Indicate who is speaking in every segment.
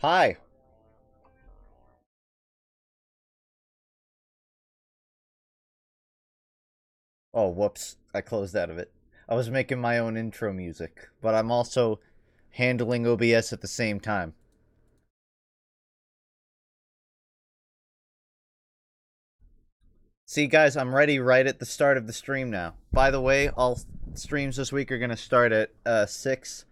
Speaker 1: Hi. Oh, whoops. I closed out of it. I was making my own intro music, but I'm also handling OBS at the same time. See, guys, I'm ready right at the start of the stream now. By the way, all streams this week are going to start at 6,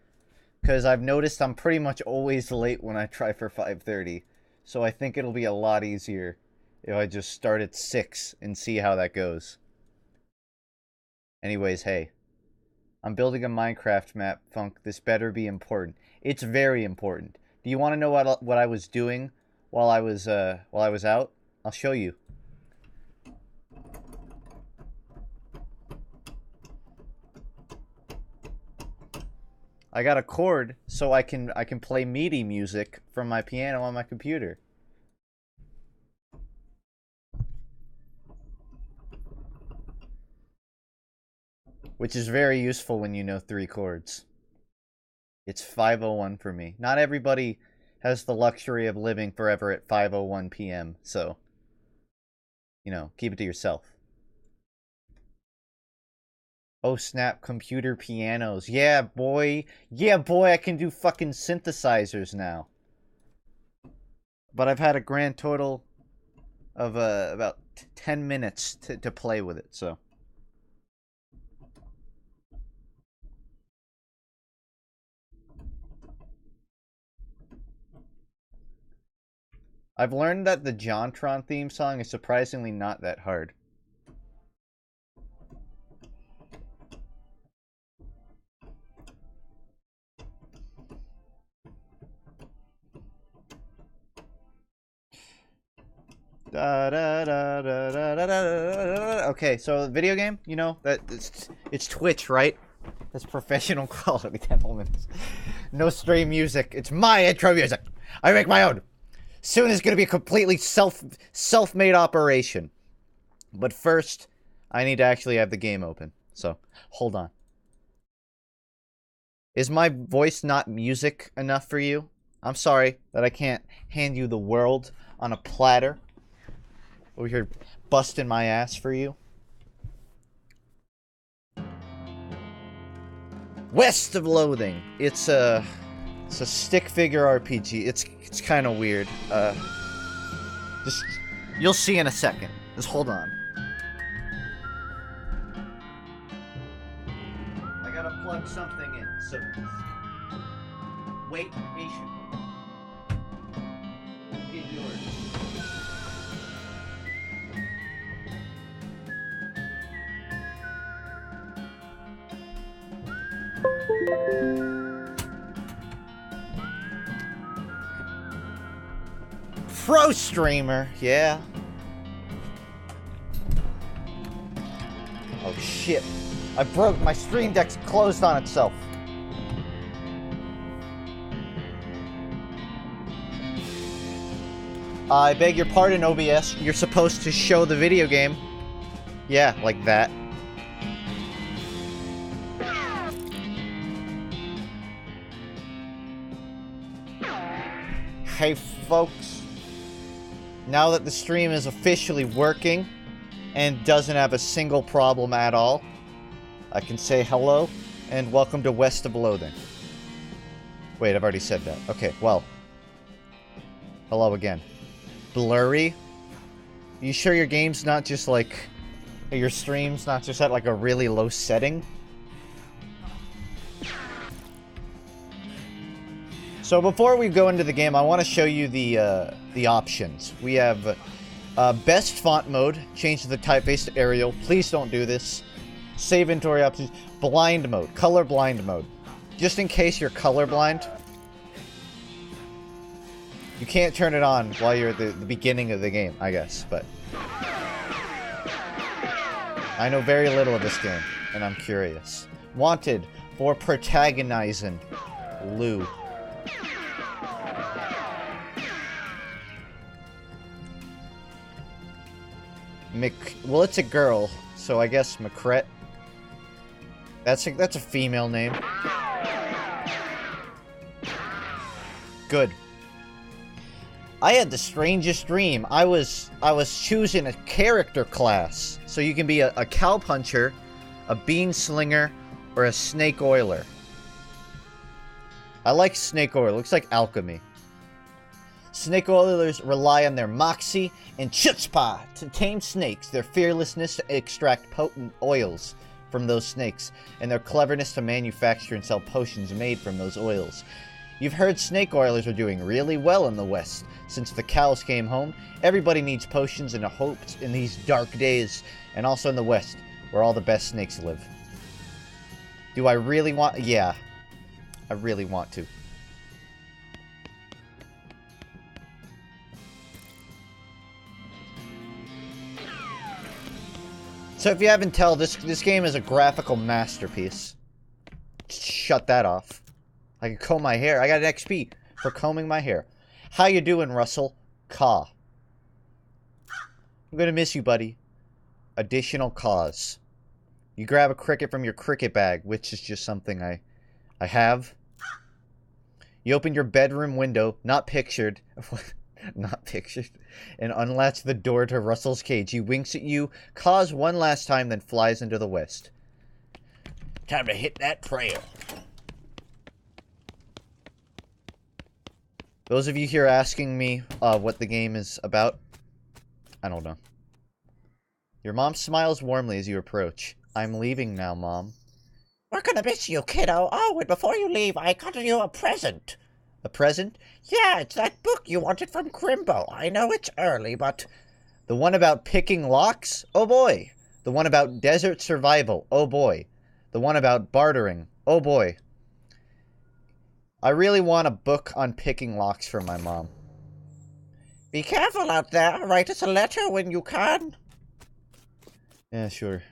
Speaker 1: because I've noticed I'm pretty much always late when I try for 5:30. So I think it'll be a lot easier if I just start at 6 and see how that goes. Anyways, hey. I'm building a Minecraft map, Funk. This better be important. It's very important. Do you want to know what I was doing while I was out? I'll show you. I got a chord so I can play MIDI music from my piano on my computer. Which is very useful when you know 3 chords. It's 5:01 for me. Not everybody has the luxury of living forever at 5:01 p.m., so, you know, keep it to yourself. Oh snap, computer pianos. Yeah, boy. Yeah, boy, I can do fucking synthesizers now. But I've had a grand total of about 10 minutes to play with it, so. I've learned that the JonTron theme song is surprisingly not that hard. Okay, so video game, you know, it's Twitch, right? That's professional quality. 10 minutes. No stream music. It's my intro music. I make my own. Soon it's gonna be a completely self-made operation. But first, I need to actually have the game open. So, hold on. Is my voice not music enough for you? I'm sorry that I can't hand you the world on a platter. Over here busting my ass for you. West of Loathing. It's a stick figure RPG. It's kind of weird. Just you'll see in a second. Just hold on. I gotta plug something in, so wait patiently. Get yours. Pro streamer, yeah. Oh shit. I broke my stream deck's closed on itself. I beg your pardon, OBS. You're supposed to show the video game. Yeah, like that. Hey folks, now that the stream is officially working and doesn't have a single problem at all, I can say hello and welcome to West of Loathing. Wait, I've already said that. Okay, well, hello again. Blurry? You sure your game's not just like, your stream's not just at like a really low setting? So before we go into the game, I want to show you the options. We have best font mode, change the typeface to Arial. Please don't do this. Save inventory options. Blind mode, color blind mode. Just in case you're colorblind, you can't turn it on while you're at the beginning of the game, I guess. But I know very little of this game, and I'm curious. Wanted for protagonizing Lou. Well, it's a girl, so I guess Macret. That's a female name. Good. I had the strangest dream. I was choosing a character class. So you can be a cowpuncher, a bean slinger, or a snake oiler. I like snake oiler. Looks like alchemy. Snake oilers rely on their moxie and chutzpah to tame snakes, their fearlessness to extract potent oils from those snakes, and their cleverness to manufacture and sell potions made from those oils. You've heard snake oilers are doing really well in the West. Since the cows came home, everybody needs potions and hopes in these dark days, and also in the West, where all the best snakes live. Do I really want... Yeah. I really want to. So if you haven't tell, this game is a graphical masterpiece. Just shut that off. I can comb my hair. I got an XP for combing my hair. How you doing, Russell? Caw. I'm gonna miss you, buddy. Additional cause. You grab a cricket from your cricket bag, which is just something I have. You open your bedroom window, not pictured. Not pictured. And unlatch the door to Russell's cage. He winks at you, caws one last time, then flies into the west. Time to hit that trail. Those of you here asking me what the game is about, I don't know. Your mom smiles warmly as you approach. I'm leaving now, Mom. We're gonna miss you, kiddo. Oh, and before you leave, I got you a present. A present? Yeah, it's that book you wanted from Crimbo. I know it's early, but... The one about picking locks? Oh boy. The one about desert survival? Oh boy. The one about bartering? Oh boy. I really want a book on picking locks from my mom. Be careful out there. Write us a letter when you can. Yeah, sure.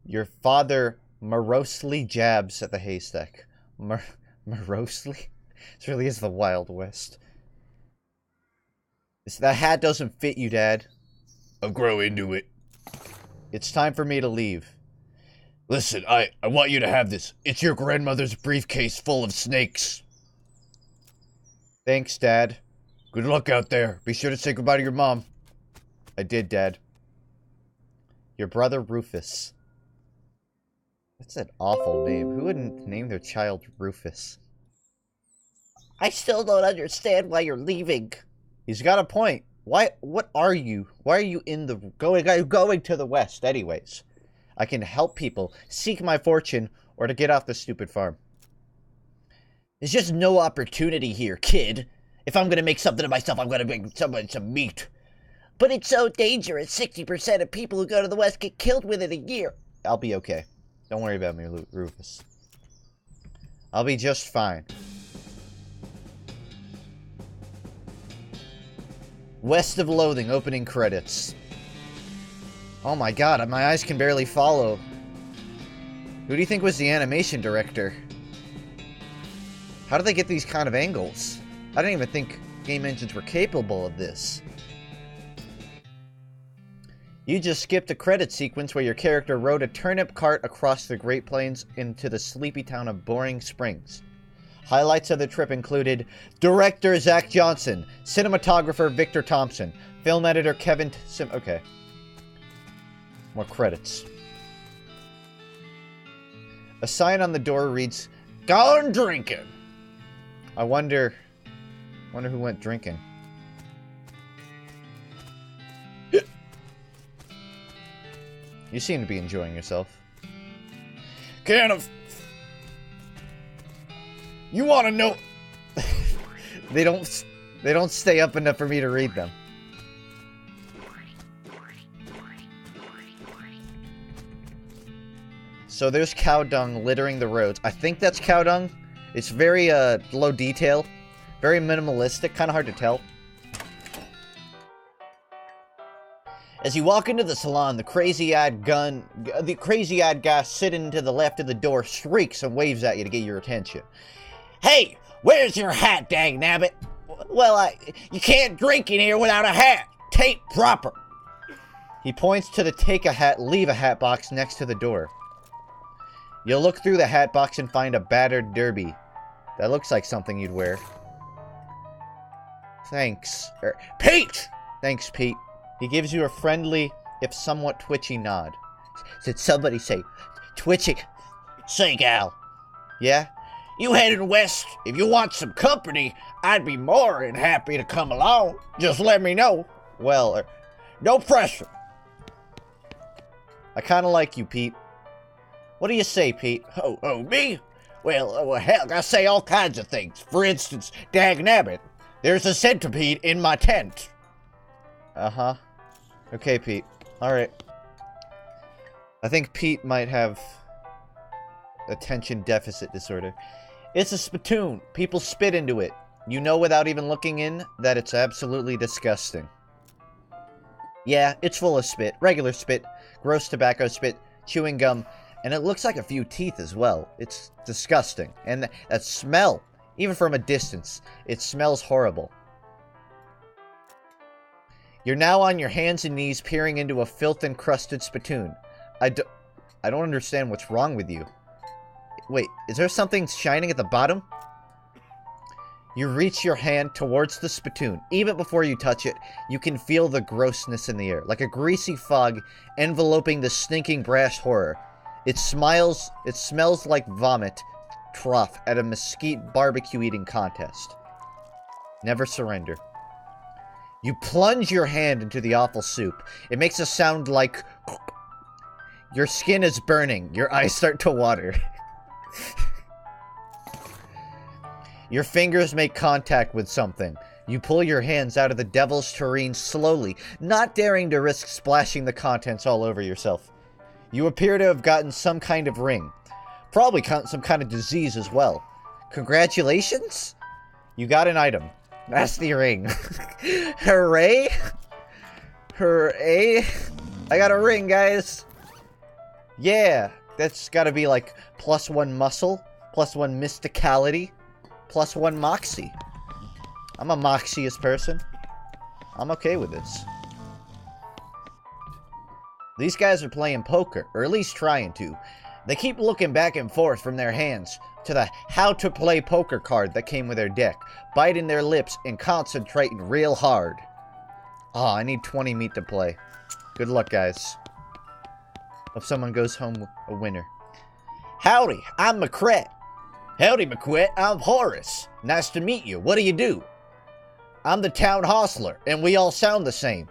Speaker 1: Your father morosely jabs at the haystack. Morosely? This really is the Wild West. That hat doesn't fit you, Dad. I'll grow into it. It's time for me to leave. Listen, I want you to have this. It's your grandmother's briefcase full of snakes. Thanks, Dad. Good luck out there. Be sure to say goodbye to your mom. I did, Dad. Your brother Rufus. That's an awful name. Who wouldn't name their child Rufus? I still don't understand why you're leaving. He's got a point. Why? What are you? Why are you in the going to the West, anyways? I can help people seek my fortune or to get off the stupid farm. There's just no opportunity here, kid. If I'm gonna make something of myself, I'm gonna make someone some meat. But it's so dangerous. 60% of people who go to the West get killed within a year. I'll be okay. Don't worry about me, Rufus. I'll be just fine. West of Loathing, opening credits. Oh my god, my eyes can barely follow. Who do you think was the animation director? How do they get these kind of angles? I didn't even think game engines were capable of this. You just skipped a credit sequence where your character rode a turnip cart across the Great Plains into the sleepy town of Boring Springs. Highlights of the trip included director Zach Johnson, cinematographer Victor Thompson, film editor Kevin okay. More credits. A sign on the door reads, "Gone drinking." I wonder who went drinking. You seem to be enjoying yourself. Can of... You want to know... They don't stay up enough for me to read them. So there's cow dung littering the roads. I think that's cow dung. It's very low detail. Very minimalistic. Kind of hard to tell. As you walk into the salon, the crazy-eyed guy sitting to the left of the door shrieks and waves at you to get your attention. Hey, where's your hat, dang nabbit? Well, you can't drink in here without a hat. Tape proper. He points to the take a hat, leave a hat box next to the door. You'll look through the hat box and find a battered derby. That looks like something you'd wear. Thanks. Pete! Thanks, Pete. He gives you a friendly, if somewhat twitchy nod. Did somebody say, twitchy?
Speaker 2: Say, gal.
Speaker 1: Yeah?
Speaker 2: You heading west? If you want some company, I'd be more than happy to come along. Just let me know.
Speaker 1: Well,
Speaker 2: no pressure.
Speaker 1: I kind of like you, Pete. What do you say, Pete?
Speaker 2: Oh, me? Well, hell, I say all kinds of things. For instance, dagnabbit, there's a centipede in my tent.
Speaker 1: Uh-huh. Okay, Pete. Alright. I think Pete might have attention deficit disorder. It's a spittoon. People spit into it. You know without even looking in that it's absolutely disgusting. Yeah, it's full of spit. Regular spit. Gross tobacco spit. Chewing gum. And it looks like a few teeth as well. It's disgusting. And that smell, even from a distance, it smells horrible. You're now on your hands and knees peering into a filth-encrusted spittoon. I don't understand what's wrong with you. Wait, is there something shining at the bottom? You reach your hand towards the spittoon. Even before you touch it, you can feel the grossness in the air, like a greasy fog enveloping the stinking brass horror. It smells like vomit trough at a mesquite barbecue eating contest. Never surrender. You plunge your hand into the awful soup. It makes a sound like... Your skin is burning. Your eyes start to water. Your fingers make contact with something. You pull your hands out of the devil's tureen slowly, not daring to risk splashing the contents all over yourself. You appear to have gotten some kind of ring. Probably some kind of disease as well. Congratulations? You got an item. That's the ring. Hooray! Hooray! I got a ring, guys! Yeah, that's gotta be like +1 muscle, +1 mysticality, +1 moxie. I'm a moxious person. I'm okay with this. These guys are playing poker, or at least trying to. They keep looking back and forth from their hands to the how to play poker card that came with their deck, biting their lips and concentrating real hard. Ah, I need 20 meat to play. Good luck, guys. Hope someone goes home a winner.
Speaker 2: Howdy, I'm McCret. Howdy, McQuet, I'm Horace. Nice to meet you. What do you do? I'm the town hostler, and we all sound the same.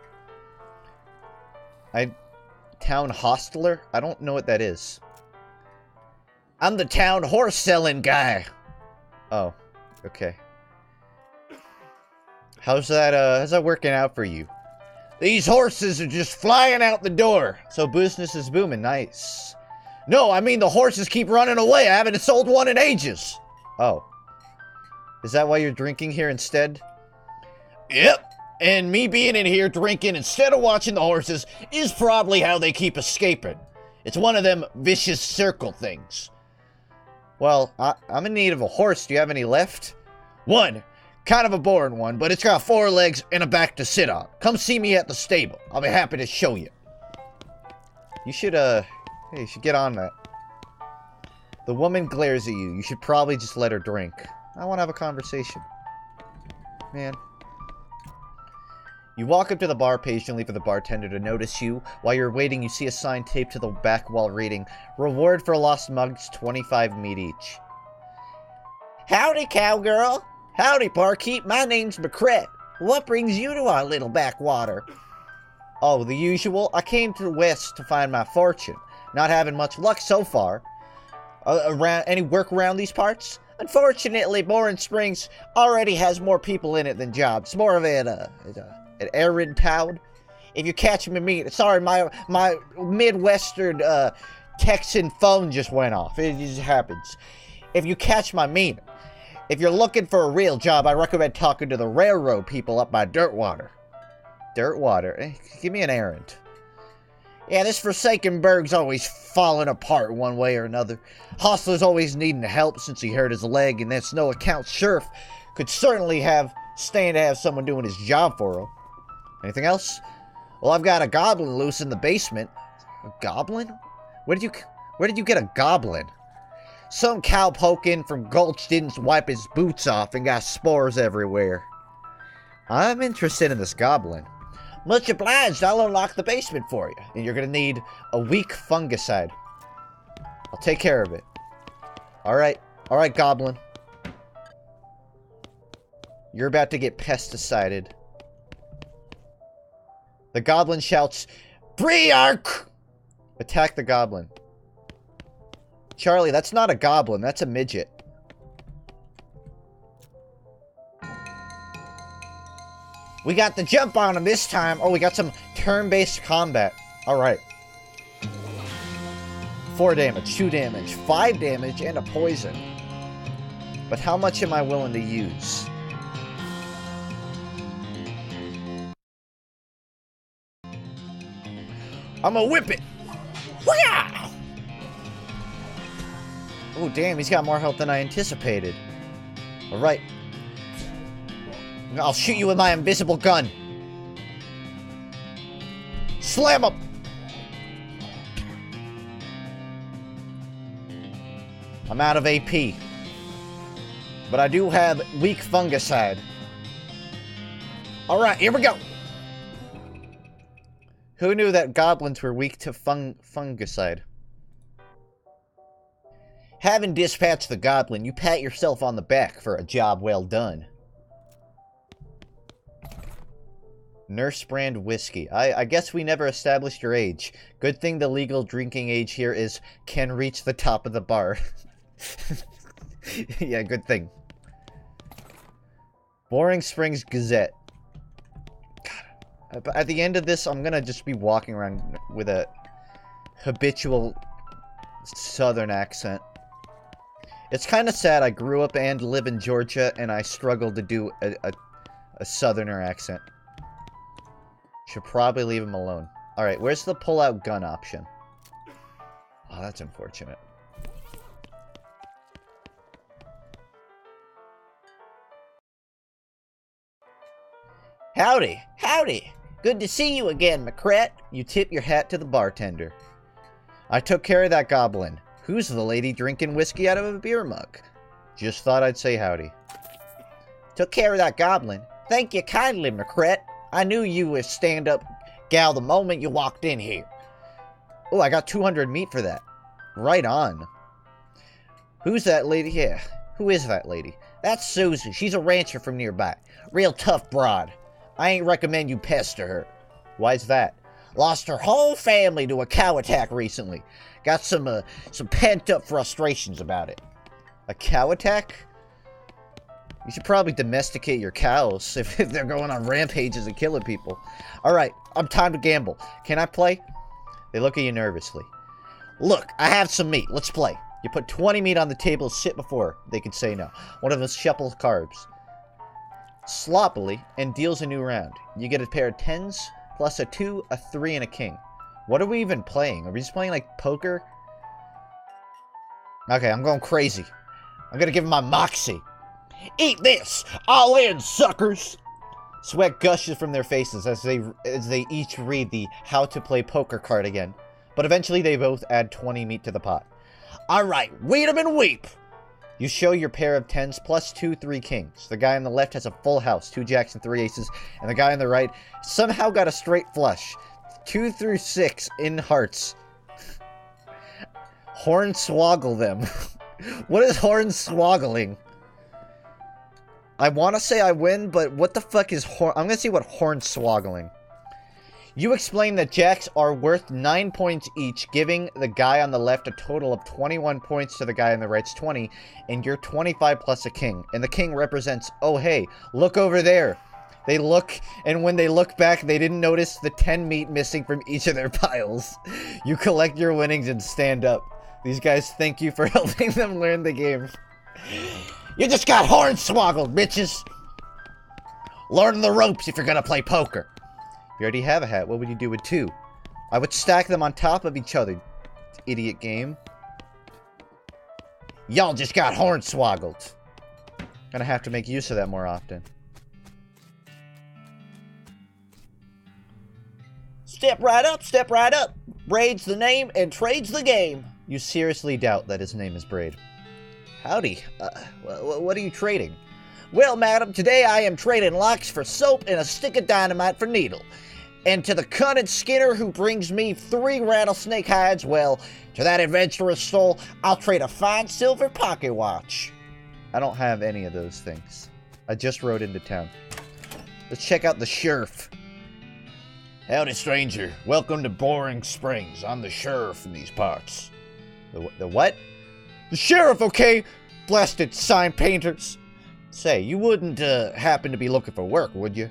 Speaker 1: Town hostler? I don't know what that is.
Speaker 2: I'm the town horse selling guy.
Speaker 1: Oh, okay. How's that working out for you?
Speaker 2: These horses are just flying out the door.
Speaker 1: So business is booming, nice.
Speaker 2: No, I mean the horses keep running away. I haven't sold one in ages.
Speaker 1: Oh. Is that why you're drinking here instead?
Speaker 2: Yep. And me being in here drinking instead of watching the horses is probably how they keep escaping. It's one of them vicious circle things.
Speaker 1: Well, I'm in need of a horse. Do you have any left?
Speaker 2: One. Kind of a boring one, but it's got 4 legs and a back to sit on. Come see me at the stable. I'll be happy to show you.
Speaker 1: You should, hey, you should get on that. The woman glares at you. You should probably just let her drink. I want to have a conversation. Man. You walk up to the bar patiently for the bartender to notice you. While you're waiting, you see a sign taped to the back wall reading, "Reward for lost mugs, 25 meat each."
Speaker 2: Howdy, cowgirl. Howdy, barkeep. My name's McCret. What brings you to our little backwater?
Speaker 1: Oh, the usual. I came to the west to find my fortune. Not having much luck so far. Any work around these parts?
Speaker 2: Unfortunately, Boring Springs already has more people in it than jobs. It's more of an arid town. If you catch me meat, sorry, my Midwestern Texan phone just went off. It just happens. If you catch my meaning, if you're looking for a real job, I recommend talking to the railroad people up by Dirtwater.
Speaker 1: Dirtwater? Give me an errand.
Speaker 2: Yeah, this forsaken burg's always falling apart one way or another. Hostler's always needing help since he hurt his leg, and that's no account sheriff could certainly stand to have someone doing his job for him.
Speaker 1: Anything else?
Speaker 2: Well, I've got a goblin loose in the basement.
Speaker 1: A goblin? Where did you get a goblin?
Speaker 2: Some cowpoke in from Gulch didn't wipe his boots off and got spores everywhere.
Speaker 1: I'm interested in this goblin.
Speaker 2: Much obliged, I'll unlock the basement for you.
Speaker 1: And you're gonna need a weak fungicide. I'll take care of it. Alright, goblin. You're about to get pesticided. The goblin shouts, Briark! Attack the goblin. Charlie, that's not a goblin, that's a midget.
Speaker 2: We got the jump on him this time.
Speaker 1: Oh, we got some turn-based combat. Alright. 4 damage, 2 damage, 5 damage, and a poison. But how much am I willing to use?
Speaker 2: I'm gonna whip it. Wow!
Speaker 1: Oh, damn, he's got more health than I anticipated. Alright. I'll shoot you with my invisible gun. Slam him! I'm out of AP. But I do have weak fungicide.
Speaker 2: Alright, here we go.
Speaker 1: Who knew that goblins were weak to fungicide? Having dispatched the goblin, you pat yourself on the back for a job well done. Nurse brand whiskey. I guess we never established your age. Good thing the legal drinking age here is can reach the top of the bar. Yeah, good thing. Boring Springs Gazette. God. At the end of this, I'm gonna just be walking around with a habitual southern accent. It's kind of sad I grew up and live in Georgia, and I struggle to do a southerner accent. Should probably leave him alone. Alright, where's the pull-out gun option? Oh, that's unfortunate.
Speaker 2: Howdy, howdy. Good to see you again, McCret.
Speaker 1: You tip your hat to the bartender. I took care of that goblin. Who's the lady drinking whiskey out of a beer mug? Just thought I'd say howdy.
Speaker 2: Took care of that goblin. Thank you kindly, McCret. I knew you was stand-up gal the moment you walked in here.
Speaker 1: Oh, I got 200 meat for that. Right on. Who's that lady? Yeah, who is that lady?
Speaker 2: That's Susie. She's a rancher from nearby. Real tough broad. I ain't recommend you pester her.
Speaker 1: Why's that?
Speaker 2: Lost her whole family to a cow attack recently. Got some pent-up frustrations about it.
Speaker 1: A cow attack? You should probably domesticate your cows if they're going on rampages and killing people. Alright, I'm time to gamble. Can I play? They look at you nervously.
Speaker 2: Look, I have some meat. Let's play.
Speaker 1: You put 20 meat on the table, sit before they can say no. One of them shuffles carbs. Sloppily, and deals a new round. You get a pair of 10s, plus a 2, a 3, and a king. What are we even playing? Are we just playing, like, poker? Okay, I'm going crazy. I'm gonna give him my moxie.
Speaker 2: Eat this! All in, suckers!
Speaker 1: Sweat gushes from their faces as they each read the how to play poker card again. But eventually they both add 20 meat to the pot.
Speaker 2: Alright, weed 'em and weep!
Speaker 1: You show your pair of 10s plus 2, 3 kings. The guy on the left has a full house, 2 jacks and 3 aces, and the guy on the right somehow got a straight flush. 2 through 6 in hearts. Hornswoggle them. What is hornswoggling? I want to say I win, but what the fuck is I'm going to see what hornswoggling. You explain that jacks are worth 9 points each, giving the guy on the left a total of 21 points to the guy on the right's 20, and you're 25 plus a king. And the king represents, oh hey, look over there. They look, and when they look back, they didn't notice the 10 meat missing from each of their piles. You collect your winnings and stand up. These guys thank you for helping them learn the game.
Speaker 2: You just got hornswoggled, bitches! Learn the ropes if you're gonna play poker.
Speaker 1: You already have a hat. What would you do with 2? I would stack them on top of each other. Idiot game.
Speaker 2: Y'all just got hornswoggled.
Speaker 1: Gonna have to make use of that more often.
Speaker 2: Step right up, step right up. Braid's the name and trade's the game.
Speaker 1: You seriously doubt that his name is Braid.
Speaker 2: Howdy.
Speaker 1: What are you trading?
Speaker 2: Well, madam, today I am trading locks for soap and a stick of dynamite for needle. And to the cunning skinner who brings me 3 rattlesnake hides, well, to that adventurous soul, I'll trade a fine silver pocket watch.
Speaker 1: I don't have any of those things. I just rode into town. Let's check out the sheriff.
Speaker 3: Howdy, stranger. Welcome to Boring Springs. I'm the sheriff in these parts.
Speaker 1: The what?
Speaker 3: The sheriff, okay?
Speaker 1: Blasted sign painters. Say, you wouldn't happen to be looking for work, would you?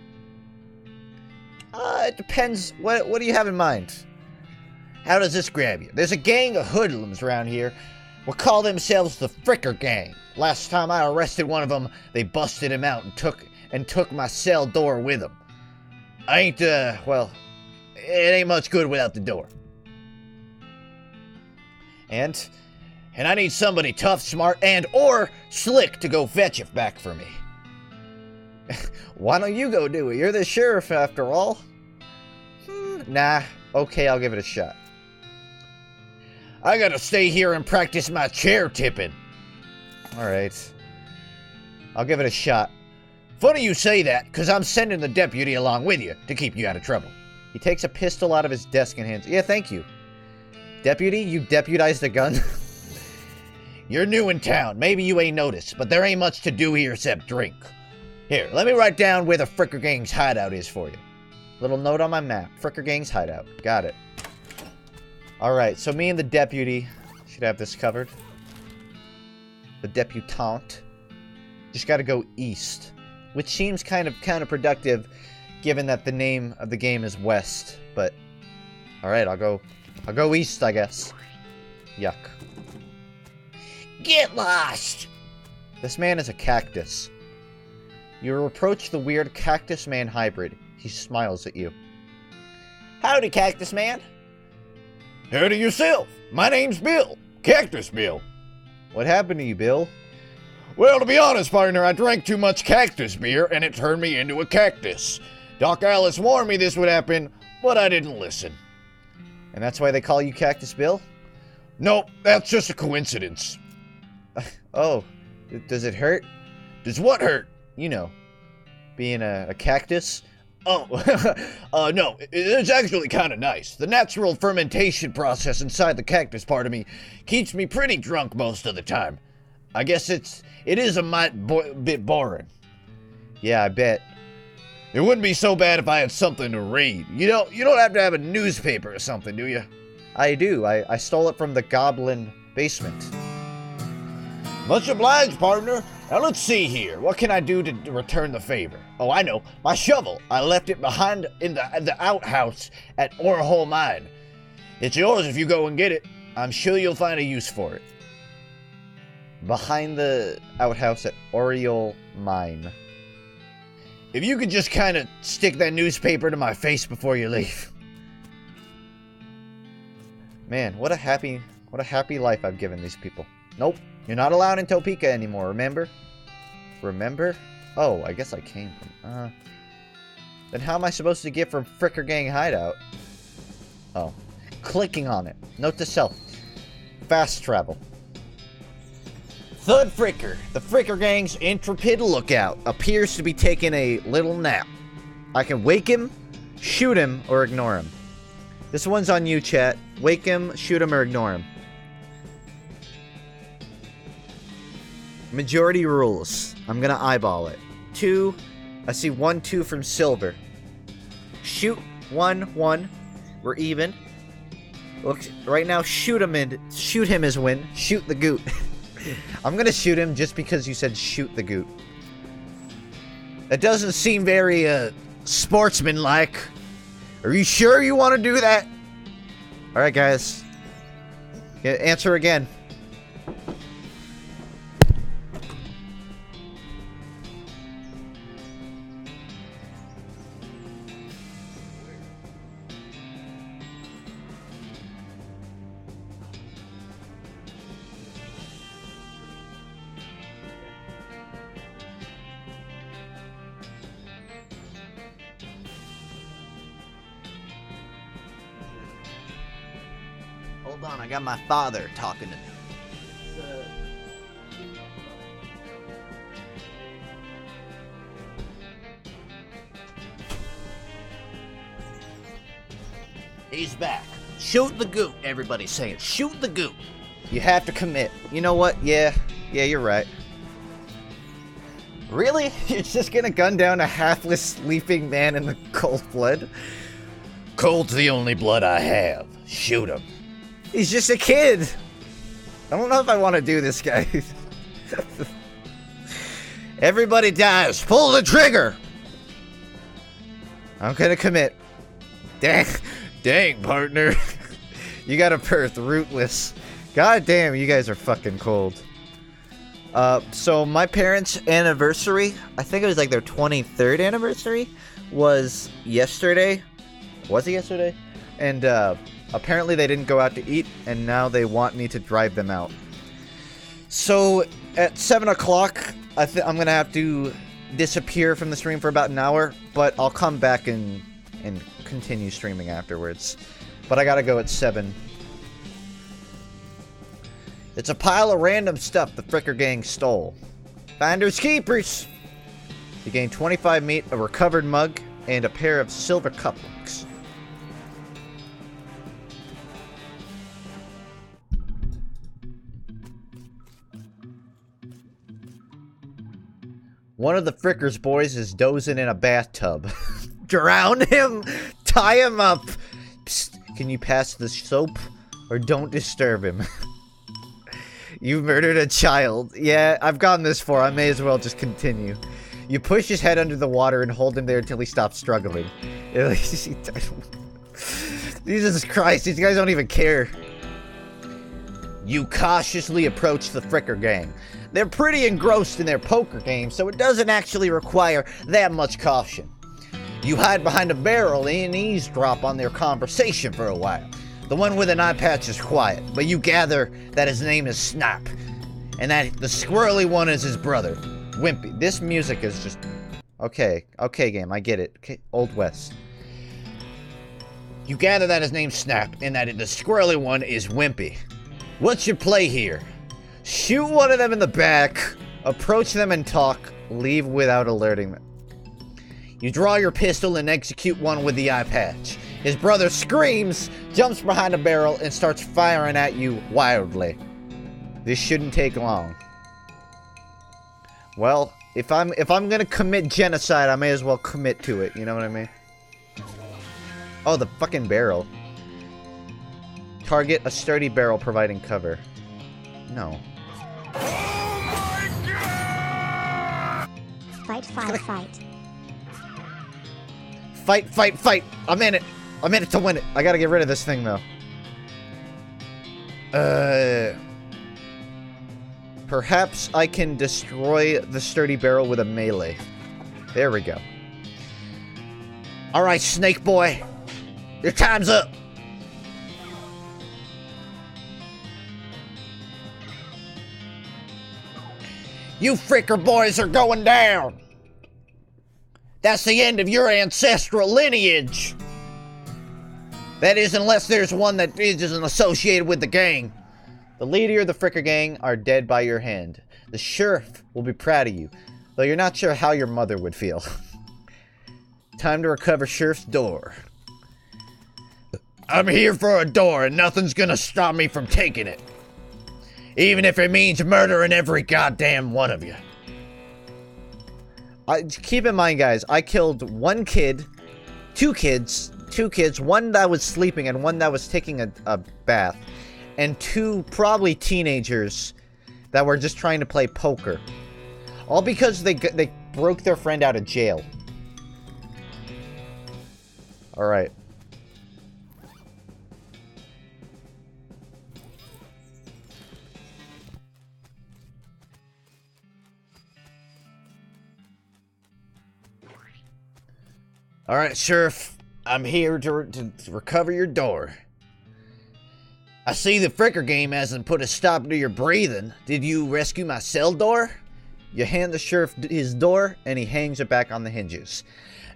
Speaker 1: It depends. What do you have in mind?
Speaker 2: How does this grab you? There's a gang of hoodlums around here. We'll call themselves the FUNKe gang. Last time I arrested one of them, they busted him out and took my cell door with them. I ain't, well, it ain't much good without the door. And I need somebody tough, smart, and or slick to go fetch it back for me.
Speaker 1: Why don't you go do it? You're the sheriff after all. Nah, okay, I'll give it a shot.
Speaker 2: I gotta stay here and practice my chair tipping.
Speaker 1: Alright. I'll give it a shot.
Speaker 2: Funny you say that, because I'm sending the deputy along with you to keep you out of trouble.
Speaker 1: He takes a pistol out of his desk and hands. Yeah, thank you. Deputy, you deputized a gun?
Speaker 2: You're new in town. Maybe you ain't noticed, but there ain't much to do here except drink. Here, let me write down where the FUNKe gang's hideout is for you.
Speaker 1: Little note on my map. FUNKe gang's hideout. Got it. Alright, so me and the deputy should have this covered. The debutante. Just gotta go east. Which seems kind of counterproductive given that the name of the game is West. But, alright, I'll go east, I guess. Yuck.
Speaker 2: Get lost!
Speaker 1: This man is a cactus. You approach the weird Cactus Man hybrid. He smiles at you.
Speaker 2: Howdy, Cactus Man.
Speaker 3: Howdy yourself. My name's Bill. Cactus Bill.
Speaker 1: What happened to you, Bill?
Speaker 3: Well, to be honest, partner, I drank too much cactus beer and it turned me into a cactus. Doc Alice warned me this would happen, but I didn't listen.
Speaker 1: And that's why they call you Cactus Bill?
Speaker 3: Nope, that's just a coincidence.
Speaker 1: Oh, does it hurt?
Speaker 3: Does what hurt?
Speaker 1: You know, being a cactus.
Speaker 3: Oh, no, it's actually kind of nice. The natural fermentation process inside the cactus part of me keeps me pretty drunk most of the time. I guess it is a bit boring.
Speaker 1: Yeah, I bet.
Speaker 3: It wouldn't be so bad if I had something to read. You don't have to have a newspaper or something, do you?
Speaker 1: I do. I stole it from the goblin basement.
Speaker 3: Much obliged, partner. Now let's see here. What can I do to return the favor? Oh, I know. My shovel. I left it behind in the outhouse at Orhole Mine. It's yours if you go and get it. I'm sure you'll find a use for it.
Speaker 1: Behind the outhouse at Oriole Mine.
Speaker 3: If you could just kind of stick that newspaper to my face before you leave.
Speaker 1: Man, what a happy life I've given these people. Nope, you're not allowed in Topeka anymore, remember? Remember? Oh, I guess I came from, Then how am I supposed to get from FUNKe Gang Hideout? Oh, clicking on it. Note to self. Fast travel.
Speaker 2: Thud FUNKe, the FUNKe Gang's intrepid lookout, appears to be taking a little nap.
Speaker 1: I can wake him, shoot him, or ignore him. This one's on you, chat. Wake him, shoot him, or ignore him. Majority rules. I'm gonna eyeball it. 2. I see 1, 2 from Silver. Shoot 1, 1. We're even. Look, right now, shoot him is win. Shoot the goot. I'm gonna shoot him just because you said shoot the goot.
Speaker 2: That doesn't seem very, sportsmanlike. Are you sure you want to do that?
Speaker 1: Alright, guys. Yeah, answer again.
Speaker 2: Hold on, I got my father talking to me. He's back. Shoot the goot, everybody's saying. Shoot the goot.
Speaker 1: You have to commit. You know what? Yeah, you're right. Really? You're just gonna gun down a halfless sleeping man in the cold blood?
Speaker 3: Cold's the only blood I have. Shoot him.
Speaker 1: He's just a kid. I don't know if I want to do this, guys. Everybody dies. Pull the trigger. I'm gonna commit. Dang, partner. You got a Perth, rootless. God damn, you guys are fucking cold. So my parents' anniversary, I think it was like their 23rd anniversary, was yesterday. Was it yesterday? And apparently they didn't go out to eat, and now they want me to drive them out. So at 7 o'clock, I'm gonna have to disappear from the stream for about an hour, but I'll come back and continue streaming afterwards. But I gotta go at 7. It's a pile of random stuff the Fricker gang stole. Finders keepers! You gain 25 meat, a recovered mug, and a pair of silver cufflinks. One of the Fricker's boys is dozing in a bathtub. Drown him! Tie him up! Psst, can you pass the soap? Or don't disturb him. You murdered a child. Yeah, I've gone this far. I may as well just continue. You push his head under the water and hold him there until he stops struggling. Jesus Christ, these guys don't even care. You cautiously approach the Fricker gang. They're pretty engrossed in their poker game, so it doesn't actually require that much caution. You hide behind a barrel and eavesdrop on their conversation for a while. The one with an eye patch is quiet, but you gather that his name is Snap, and that the squirrely one is his brother, Wimpy. This music is just... Okay, game, I get it. Okay, Old West. You gather that his name's Snap, and that the squirrely one is Wimpy. What's your play here? Shoot one of them in the back, approach them and talk, leave without alerting them. You draw your pistol and execute one with the eye patch. His brother screams, jumps behind a barrel, and starts firing at you wildly. This shouldn't take long. Well, if I'm gonna commit genocide, I may as well commit to it, you know what I mean? Oh, the fucking barrel. Target a sturdy barrel providing cover. No.
Speaker 4: Oh my God! Fight.
Speaker 1: Fight. I'm in it. I'm in it to win it. I gotta get rid of this thing, though. Perhaps I can destroy the sturdy barrel with a melee. There we go. Alright, Snake Boy. Your time's up. You Fricker boys are going down. That's the end of your ancestral lineage. That is, unless there's one that isn't associated with the gang. The leader of the Fricker gang are dead by your hand. The sheriff will be proud of you, though you're not sure how your mother would feel. Time to recover Sheriff's door. I'm here for a door, and nothing's gonna stop me from taking it. Even if it means murdering every goddamn one of you. Keep in mind, guys, I killed one kid, two kids, one that was sleeping and one that was taking a bath, and two probably teenagers that were just trying to play poker. All because they broke their friend out of jail. Alright. Alright, Sheriff. I'm here to recover your door. I see the Fricker game hasn't put a stop to your breathing. Did you rescue my cell door? You hand the sheriff his door, and he hangs it back on the hinges.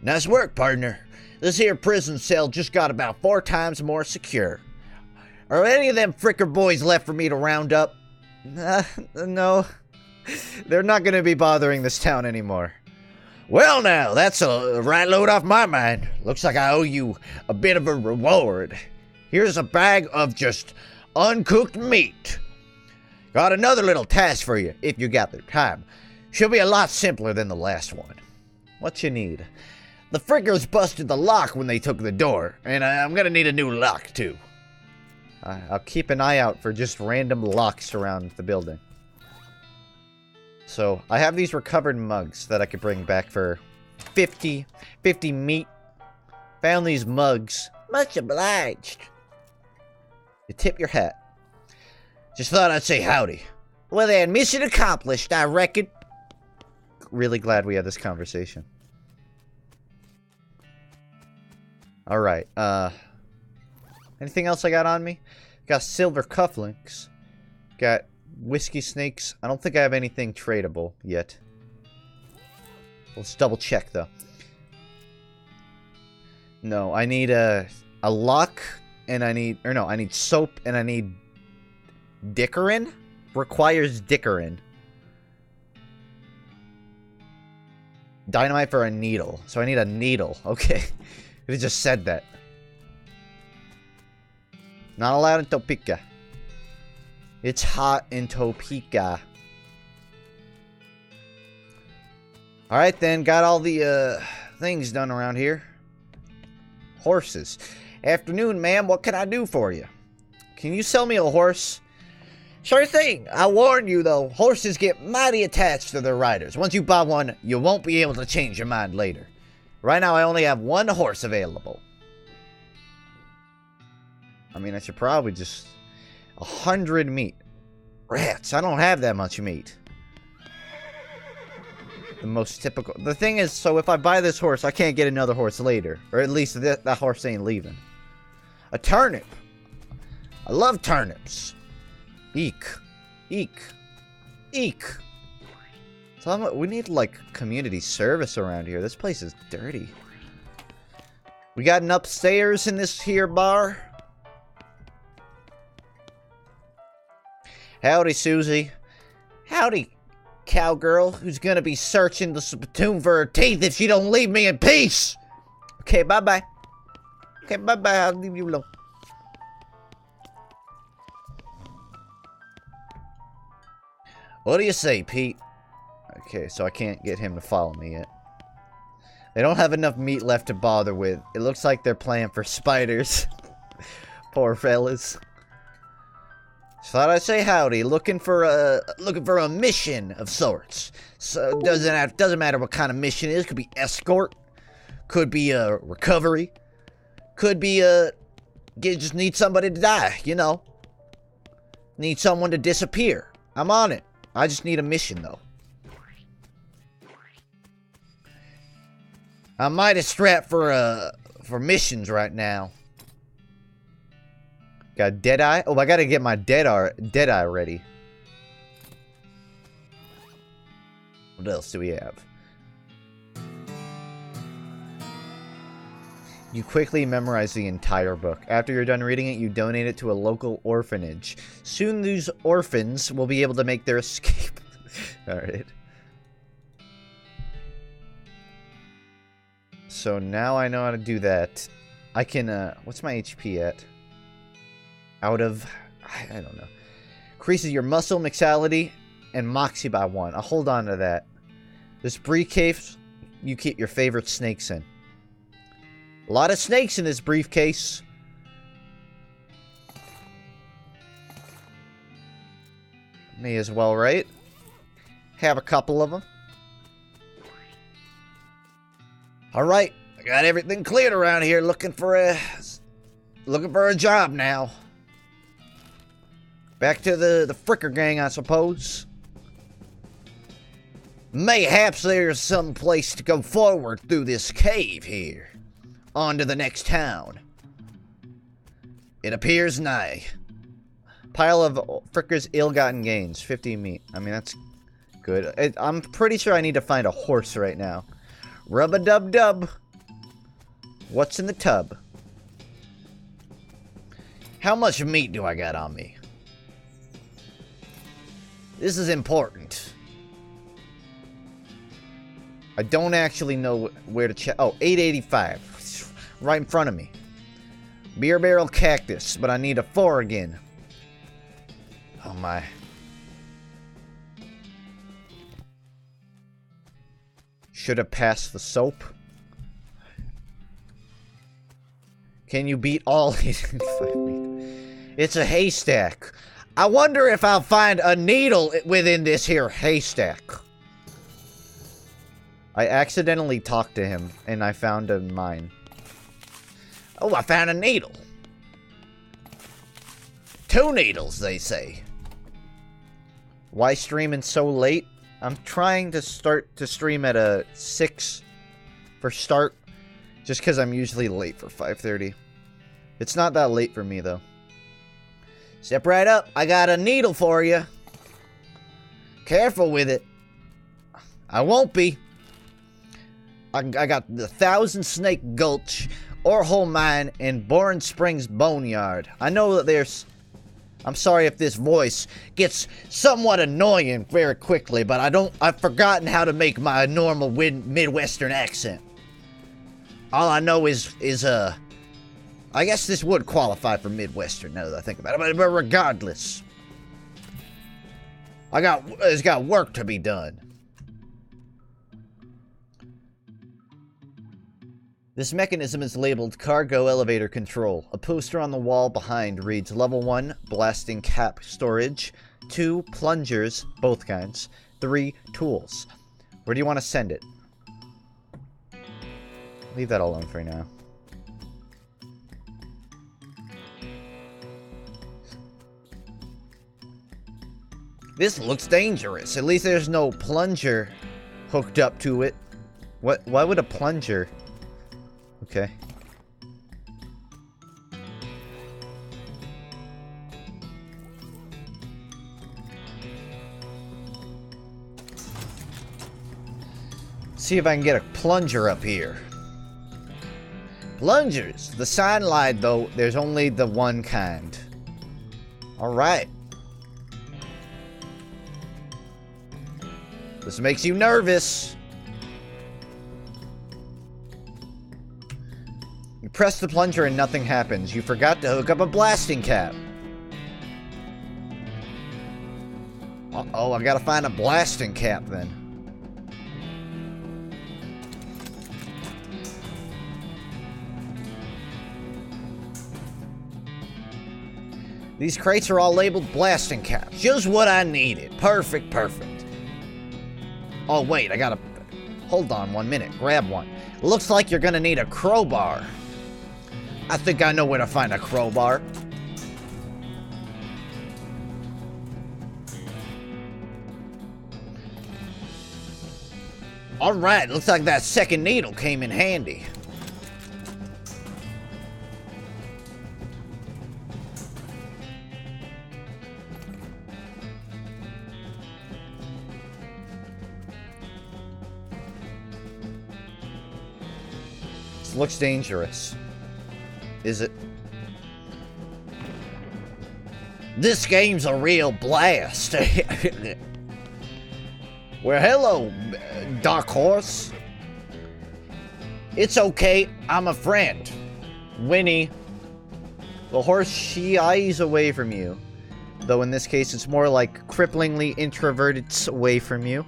Speaker 1: Nice work, partner. This here prison cell just got about 4 times more secure. Are any of them Fricker boys left for me to round up? No. They're not gonna be bothering this town anymore.
Speaker 3: Well now, that's a right load off my mind. Looks like I owe you a bit of a reward. Here's a bag of just uncooked meat. Got another little task for you, if you got the time. Should be a lot simpler than the last one.
Speaker 1: What you need?
Speaker 3: The frickers busted the lock when they took the door, and I'm gonna need a new lock too.
Speaker 1: I'll keep an eye out for just random locks around the building. So, I have these recovered mugs that I could bring back for 50 meat. Found these mugs.
Speaker 2: Much obliged.
Speaker 1: You tip your hat.
Speaker 3: Just thought I'd say howdy.
Speaker 2: Well then, mission accomplished, I reckon.
Speaker 1: Really glad we had this conversation. Alright, anything else I got on me? Got silver cufflinks. Got whiskey snakes. I don't think I have anything tradable yet. Let's double check though. No, I need a lock, and I need soap, and I need Dickerin? Requires Dickerin. Dynamite for a needle. So I need a needle. Okay. It just said that. Not allowed in Topeka. It's hot in Topeka. Alright then, got all the things done around here. Horses. Afternoon, ma'am, what can I do for you? Can you sell me a horse?
Speaker 2: Sure thing. I warn you though, horses get mighty attached to their riders.
Speaker 3: Once you buy one, you won't be able to change your mind later. Right now, I only have one horse available.
Speaker 1: I mean, I should probably just... 100 meat. Rats, I don't have that much meat. The most typical... The thing is, so if I buy this horse, I can't get another horse later. Or at least that horse ain't leaving.
Speaker 3: A turnip. I love turnips.
Speaker 1: Eek. Eek. Eek. So we need, like, community service around here. This place is dirty. We got an upstairs in this here bar. Howdy, Susie.
Speaker 2: Howdy, cowgirl, who's gonna be searching the spittoon for her teeth if she don't leave me in peace.
Speaker 1: Okay, bye-bye.
Speaker 2: Okay, bye-bye, I'll leave you alone.
Speaker 3: What do you say, Pete?
Speaker 1: Okay, so I can't get him to follow me yet. They don't have enough meat left to bother with. It looks like they're playing for spiders. Poor fellas. Just thought I'd say howdy. Looking for a mission of sorts. So doesn't matter what kind of mission it is. Could be escort. Could be a recovery. Could be just need somebody to die. You know. Need someone to disappear. I'm on it. I just need a mission though. I'm mighty strapped for missions right now. Got Deadeye? Oh, I gotta get my Deadeye ready. What else do we have? You quickly memorize the entire book. After you're done reading it, you donate it to a local orphanage. Soon these orphans will be able to make their escape. Alright. So now I know how to do that. I can, what's my HP at? Out of, I don't know. Increases your muscle, mixality, and moxie by 1. I'll hold on to that. This briefcase, you keep your favorite snakes in. A lot of snakes in this briefcase. May as well, right? Have a couple of them.
Speaker 3: Alright, I got everything cleared around here. Looking for a job now.
Speaker 1: Back to the Fricker gang, I suppose.
Speaker 3: Mayhaps there's some place to go forward through this cave here. On to the next town. It appears nigh.
Speaker 1: Pile of Fricker's ill-gotten gains. 50 meat. I mean, that's good. I'm pretty sure I need to find a horse right now. Rub-a-dub-dub. What's in the tub?
Speaker 3: How much meat do I got on me? This is important.
Speaker 1: I don't actually know where to check. Oh, 885. Right in front of me. Beer barrel cactus, but I need a 4 again. Oh my. Should have passed the soap. Can you beat all 885 meters? It's a haystack. I wonder if I'll find a needle within this here haystack. I accidentally talked to him, and I found a mine. Oh, I found a needle. 2 needles, they say. Why streaming so late? I'm trying to start to stream at a 6 for start, just because I'm usually late for 5:30. It's not that late for me, though. Step right up. I got a needle for you. Careful with it. I won't be. I got the Thousand Snake Gulch, Orhole Mine, and Boren Springs Boneyard. I know that there's... I'm sorry if this voice gets somewhat annoying very quickly, but I've forgotten how to make my normal Midwestern accent. All I know is I guess this would qualify for Midwestern now that I think about it, but regardless. It's got work to be done. This mechanism is labeled Cargo Elevator Control. A poster on the wall behind reads Level 1, Blasting Cap Storage. 2, Plungers, both kinds. 3, Tools. Where do you want to send it? Leave that alone for now. This looks dangerous. At least there's no plunger hooked up to it. Why would a plunger... Okay. See if I can get a plunger up here. Plungers! The sign lied, though. There's only the one kind. Alright. This makes you nervous. You press the plunger and nothing happens. You forgot to hook up a blasting cap. Uh-oh, I gotta find a blasting cap then. These crates are all labeled blasting caps. Just what I needed. Perfect, perfect. Oh, wait, I gotta... Hold on 1 minute. Grab one. Looks like you're gonna need a crowbar. I think I know where to find a crowbar. Alright, looks like that second needle came in handy. This looks dangerous. Is it? This game's a real blast. Well, hello, Dark Horse. It's okay, I'm a friend. Winnie. The horse shies away from you. Though in this case, it's more like cripplingly introverted away from you.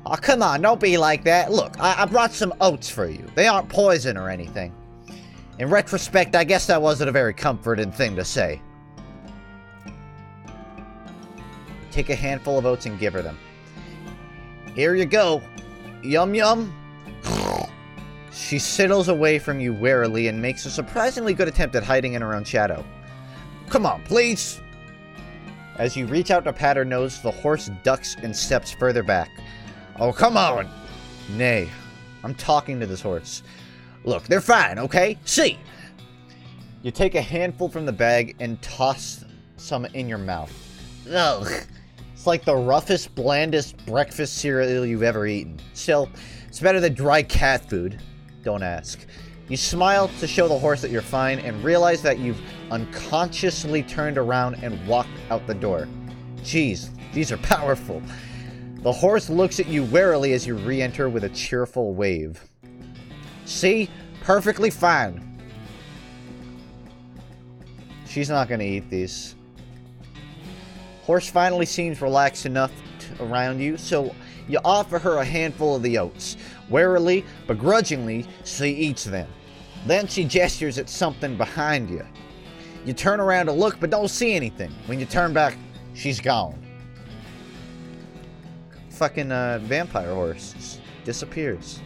Speaker 1: Oh, come on, don't be like that. Look, I brought some oats for you. They aren't poison or anything. In retrospect, I guess that wasn't a very comforting thing to say. Take a handful of oats and give her them. Here you go. Yum yum. She sidles away from you warily and makes a surprisingly good attempt at hiding in her own shadow. Come on, please. As you reach out to pat her nose, the horse ducks and steps further back. Oh, come on. Nay, I'm talking to this horse. Look, they're fine, okay? See. You take a handful from the bag and toss some in your mouth. Ugh. It's like the roughest, blandest breakfast cereal you've ever eaten. Still, it's better than dry cat food. Don't ask. You smile to show the horse that you're fine and realize that you've unconsciously turned around and walked out the door. Jeez, these are powerful. The horse looks at you warily as you re-enter with a cheerful wave. See? Perfectly fine. She's not gonna eat these. Horse finally seems relaxed enough around you, so you offer her a handful of the oats. Warily, begrudgingly, she eats them. Then she gestures at something behind you. You turn around to look, but don't see anything. When you turn back, she's gone. Fucking vampire horse just disappears.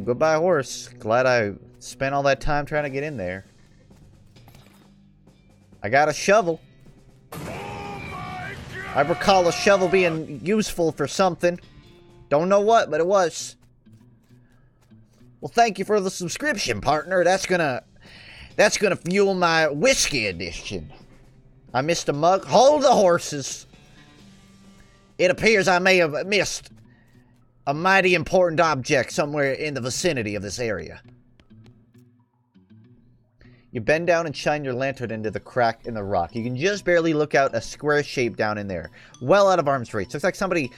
Speaker 1: Goodbye, horse. Glad I spent all that time trying to get in there. I got a shovel. I recall a shovel being useful for something. Don't know what, but it was. Well, thank you for the subscription, partner. That's gonna fuel my whiskey addiction. I missed a mug. Hold the horses. It appears I may have missed a mighty important object somewhere in the vicinity of this area. You bend down and shine your lantern into the crack in the rock. You can just barely look out a square shape down in there. Well out of arm's reach. Looks like somebody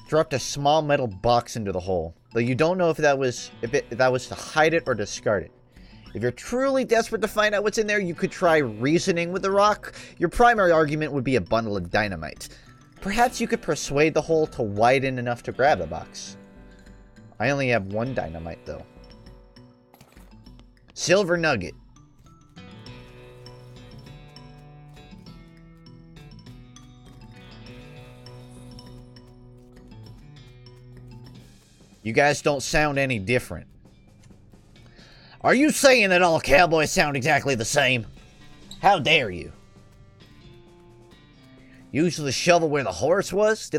Speaker 1: dropped a small metal box into the hole. Though you don't know if that was to hide it or discard it. If you're truly desperate to find out what's in there, you could try reasoning with the rock. Your primary argument would be a bundle of dynamite. Perhaps you could persuade the hole to widen enough to grab the box. I only have one dynamite, though. Silver nugget. You guys don't sound any different. Are you saying that all cowboys sound exactly the same? How dare you? Using the shovel where the horse was?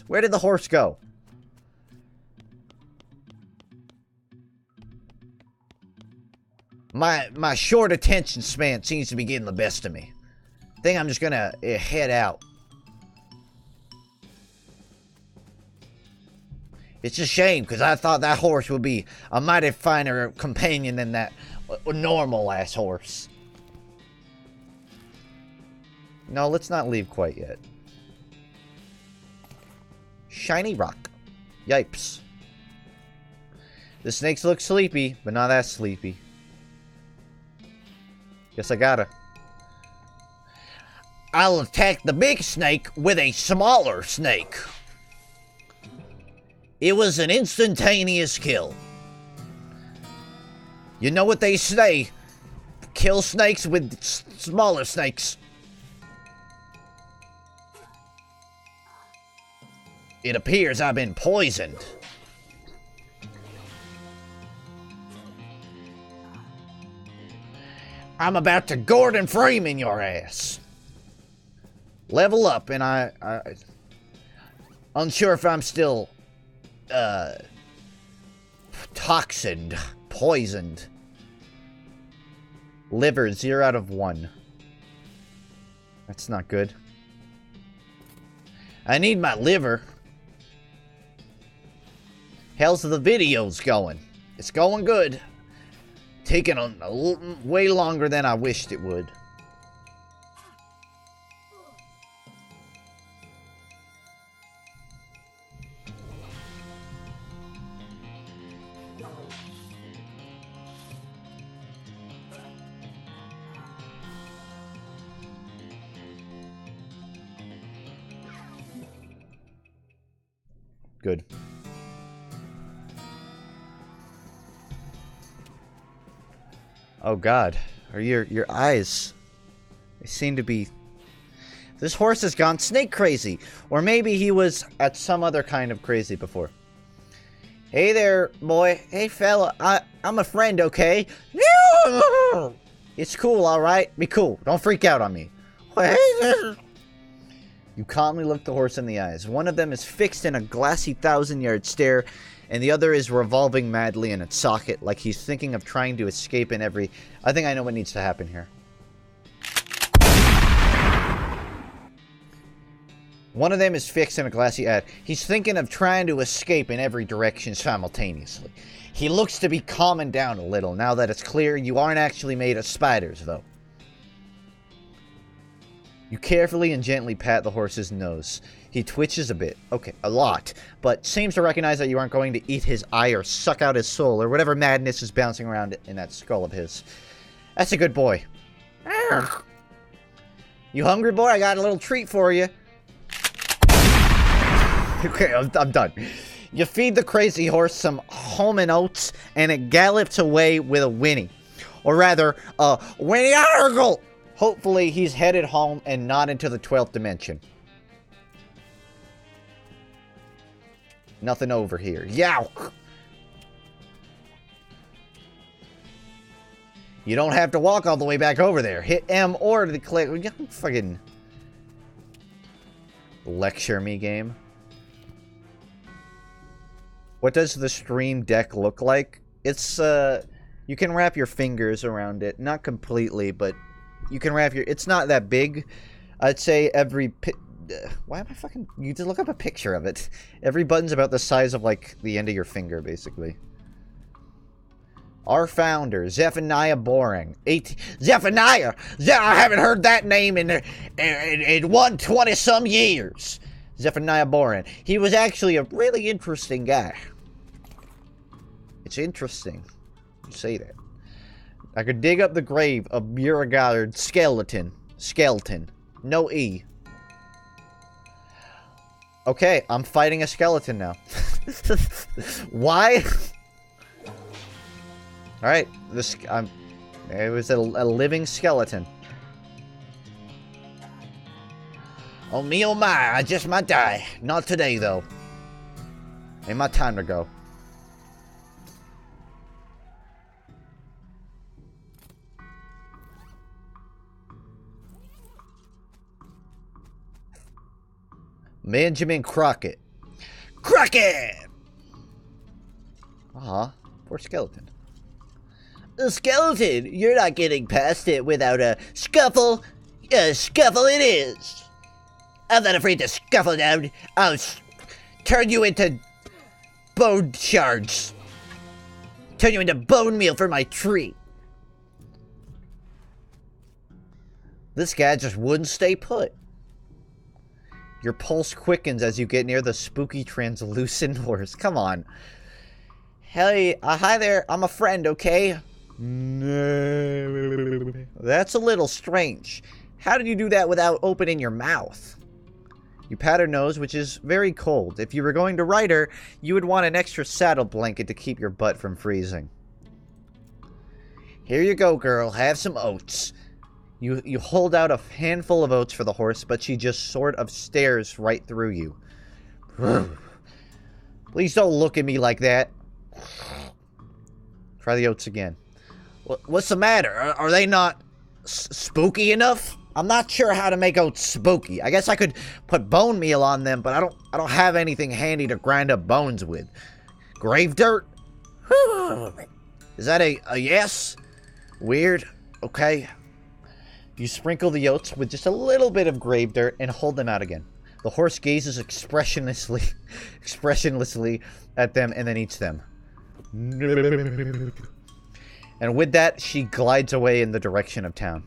Speaker 1: Where did the horse go? My short attention span seems to be getting the best of me. I think I'm just gonna head out. It's a shame, because I thought that horse would be a mighty finer companion than that normal-ass horse. No, let's not leave quite yet. Shiny rock. Yipes. The snakes look sleepy, but not that sleepy. Guess I gotta. I'll attack the big snake with a smaller snake. It was an instantaneous kill. You know what they say? Kill snakes with smaller snakes. It appears I've been poisoned. I'm about to Gordon Freeman your ass. Level up, and I unsure if I'm still toxined, poisoned. Liver 0 out of 1. That's not good. I need my liver. How's the videos going? It's going good. Taking way longer than I wished it would. Good. Oh God, are your eyes? They seem to be. This horse has gone snake crazy, or maybe he was at some other kind of crazy before. Hey there, boy. Hey fella, I'm a friend, okay? It's cool, all right. Be cool. Don't freak out on me. You calmly look the horse in the eyes. One of them is fixed in a glassy 1,000-yard stare, and the other is revolving madly in its socket, like he's thinking of trying to escape in every... I think I know what needs to happen here. One of them is fixed in a glassy ad. He's thinking of trying to escape in every direction simultaneously. He looks to be calming down a little, now that it's clear you aren't actually made of spiders, though. You carefully and gently pat the horse's nose. He twitches a bit. Okay, a lot. But seems to recognize that you aren't going to eat his eye or suck out his soul or whatever madness is bouncing around in that skull of his. That's a good boy. You hungry, boy? I got a little treat for you. Okay, I'm done. You feed the crazy horse some almond oats, and it gallops away with a whinny. Or rather, a whinny-argle! Hopefully, he's headed home and not into the 12th dimension. Nothing over here. Yow! You don't have to walk all the way back over there. Hit M or to click. Fucking lecture me, game. What does the stream deck look like? It's, you can wrap your fingers around it. Not completely, but you can wrap your... It's not that big. I'd say every... Why am I fucking... You just look up a picture of it. Every button's about the size of, like, the end of your finger, basically. Our founder, Zephaniah Boring. Zephaniah! I haven't heard that name in 120-some years. Zephaniah Boring. He was actually a really interesting guy. It's interesting. You say that. I could dig up the grave of Beauregard skeleton. No E. Okay, I'm fighting a skeleton now. Why? Alright, it was a living skeleton. Oh me, oh my, I just might die. Not today, though. Ain't my time to go. Benjamin Crockett. Crockett! Poor skeleton. A skeleton, you're not getting past it without a scuffle. A scuffle it is. I'm not afraid to scuffle down. I'll turn you into bone shards. Turn you into bone meal for my tree. This guy just wouldn't stay put. Your pulse quickens as you get near the spooky translucent horse. Come on. Hey, hi there. I'm a friend, okay? That's a little strange. How did you do that without opening your mouth? You pat her nose, which is very cold. If you were going to ride her, you would want an extra saddle blanket to keep your butt from freezing. Here you go, girl. Have some oats. You hold out a handful of oats for the horse, but she just sort of stares right through you. Please don't look at me like that. Try the oats again. What's the matter? Are they not spooky enough? I'm not sure how to make oats spooky. I guess I could put bone meal on them, but I don't have anything handy to grind up bones with. Grave dirt? Is that a yes? Weird. Okay. You sprinkle the oats with just a little bit of grave dirt and hold them out again. The horse gazes expressionlessly at them and then eats them. And with that, she glides away in the direction of town.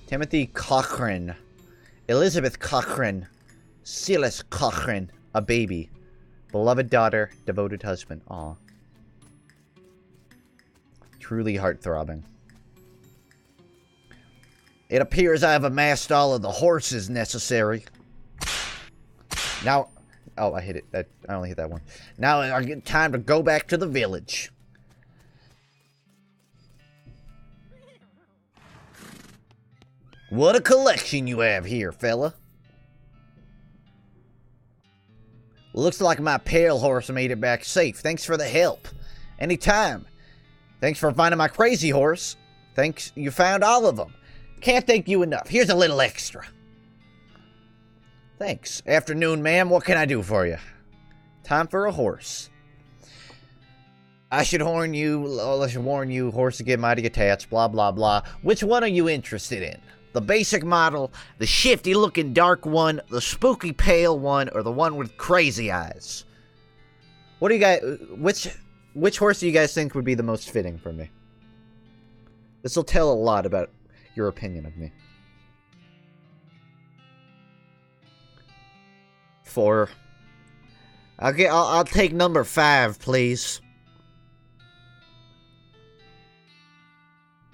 Speaker 1: Timothy Cochran. Elizabeth Cochran. Silas Cochran. A baby. Beloved daughter. Devoted husband. Aw. Truly heart-throbbing. It appears I have amassed all of the horses necessary. Now... Oh, I hit it. I only hit that one. Now I get time to go back to the village. What a collection you have here, fella. Looks like my pale horse made it back safe. Thanks for the help. Anytime. Thanks for finding my crazy horse. Thanks you found all of them. Can't thank you enough. Here's a little extra. Thanks. Afternoon, ma'am. What can I do for you? Time for a horse. I should warn you, horses get mighty attached, blah, blah, blah. Which one are you interested in? The basic model, the shifty-looking dark one, the spooky pale one, or the one with crazy eyes? What do you guys... Which horse do you guys think would be the most fitting for me? This will tell a lot about your opinion of me.
Speaker 2: 4. I'll take number 5, please.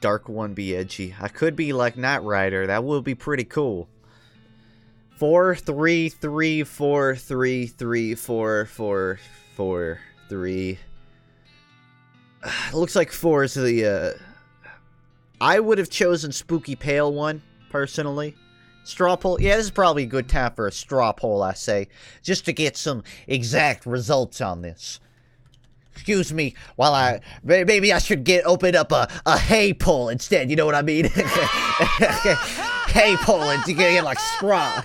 Speaker 2: Dark one be edgy. I could be like Knight Rider. That would be pretty cool. 4, 3, 3, 4, 3, 3, 4, 4, 4, 3. Looks like 4 is the, I would have chosen Spooky Pale one, personally. Straw poll? Yeah, this is probably a good time for a straw poll, I say. Just to get some exact results on this. Excuse me, while maybe I should open up a hay poll instead, you know what I mean? Hay poll, and you get like straw.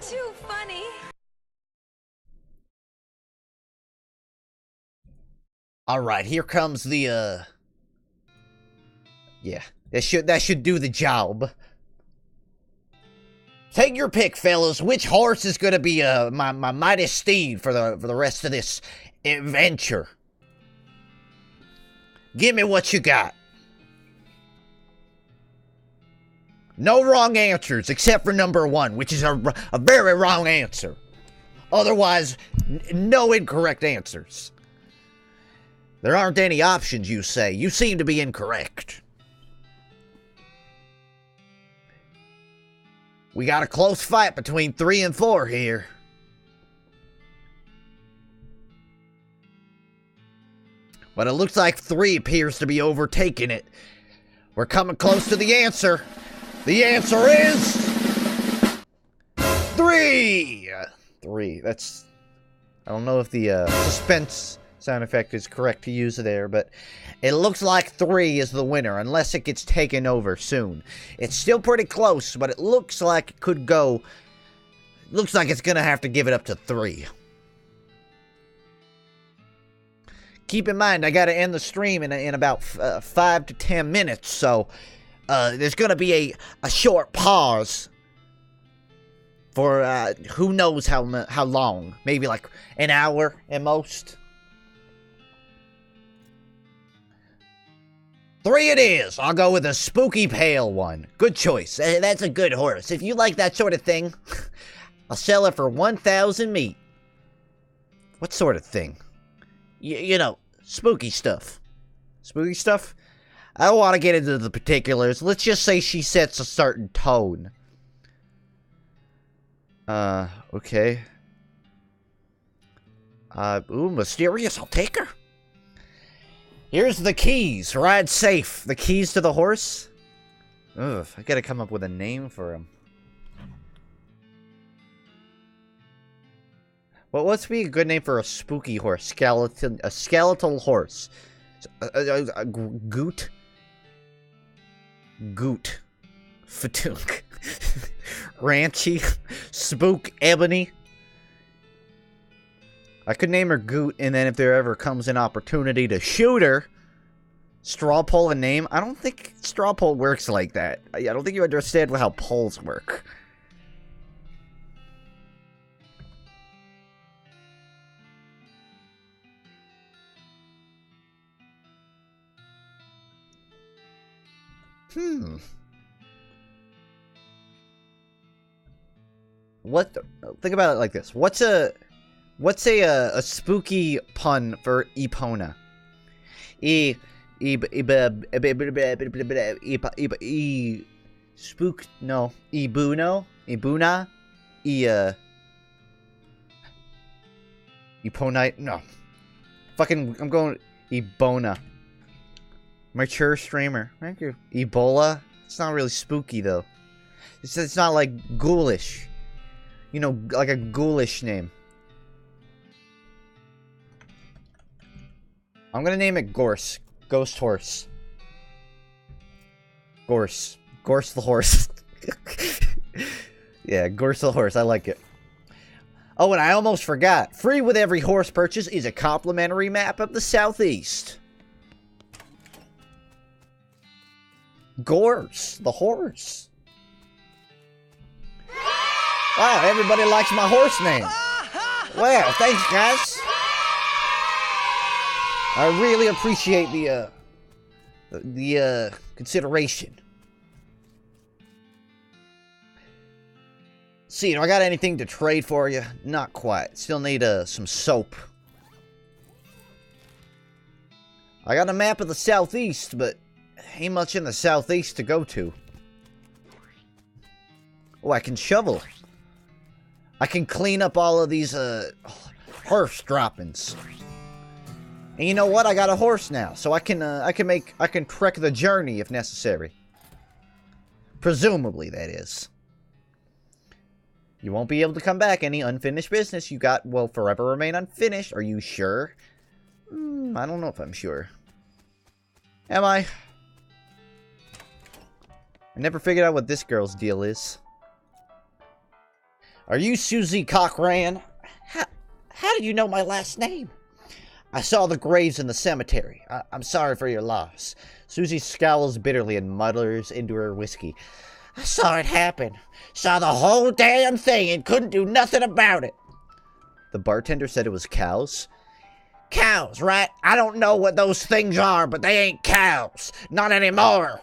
Speaker 4: Too funny.
Speaker 2: Alright, here comes the, yeah, that should do the job. Take your pick, fellas. Which horse is gonna be my mighty steed for the rest of this adventure? Give me what you got. No wrong answers except for number 1, which is a very wrong answer. Otherwise, no incorrect answers. There aren't any options, you say. You seem to be incorrect. We got a close fight between 3 and 4 here. But it looks like 3 appears to be overtaking it. We're coming close to the answer. The answer is 3! 3. That's... I don't know if the suspense sound effect is correct to use there, but it looks like 3 is the winner, unless it gets taken over soon. It's still pretty close, but it looks like it could go... Looks like it's gonna have to give it up to 3. Keep in mind, I gotta end the stream in about 5 to 10 minutes, so there's gonna be a short pause for who knows how long. Maybe like an hour at most. 3 it is. I'll go with a Spooky Pale one. Good choice. That's a good horse. If you like that sort of thing, I'll sell it for 1,000 meat. What sort of thing? You know, spooky stuff. Spooky stuff? I don't want to get into the particulars. Let's just say she sets a certain tone. Okay. Ooh, mysterious. I'll take her. Here's the keys. Ride safe. The keys to the horse? Ugh, I gotta come up with a name for him. Well, what's be a good name for a spooky horse? A skeletal horse. Goot? Goot. Fatunk. Ranchy. Spook Ebony. I could name her Goot, and then if there ever comes an opportunity to shoot her, straw poll a name. I don't think straw poll works like that. I don't think you understand how polls work. What the, think about it like this. What's a spooky pun for Epona? Spook, no. Ibuno? Ibuna? Eponite? No. Fucking, I'm going Ebona. Mature streamer. Thank you. Ebola? It's not really spooky, though. It's not like ghoulish. You know, like a ghoulish name. I'm gonna name it Gorse. Ghost Horse. Gorse. Gorse the horse. Yeah, Gorse the horse. I like it. Oh, and I almost forgot. Free with every horse purchase is a complimentary map of the Southeast. Gorse, the horse. Wow, everybody likes my horse name. Well, thanks, guys. I really appreciate the consideration. See, do I got anything to trade for you? Not quite. Still need some soap. I got a map of the southeast, but ain't much in the southeast to go to. Oh, I can shovel. I can clean up all of these horse droppings. And you know what? I got a horse now, so I can trek the journey if necessary. Presumably, that is. You won't be able to come back. Any unfinished business you got will forever remain unfinished. Are you sure? I don't know if I'm sure. Am I? I never figured out what this girl's deal is. Are you Susie Cochran? How did you know my last name? I saw the graves in the cemetery. I'm sorry for your loss. Susie scowls bitterly and mutters into her whiskey. I saw it happen. Saw the whole damn thing and couldn't do nothing about it. The bartender said it was cows. Cows, right? I don't know what those things are, but they ain't cows. Not anymore.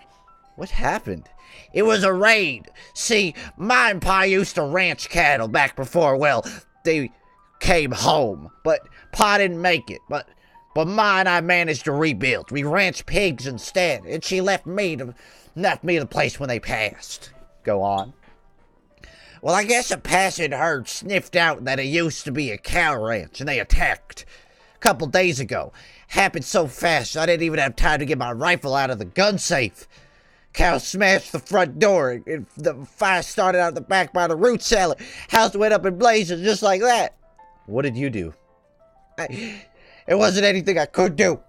Speaker 2: What happened? It was a raid. See, my and Pa used to ranch cattle back before, well, they came home. But Pa didn't make it. But Ma and I managed to rebuild. We ranched pigs instead, and she left me the place when they passed. Go on. Well, I guess a passing herd sniffed out that it used to be a cow ranch, and they attacked. A couple days ago. Happened so fast, I didn't even have time to get my rifle out of the gun safe. Cow smashed the front door, and the fire started out the back by the root cellar. House went up in blazes just like that. What did you do? It wasn't anything I could do.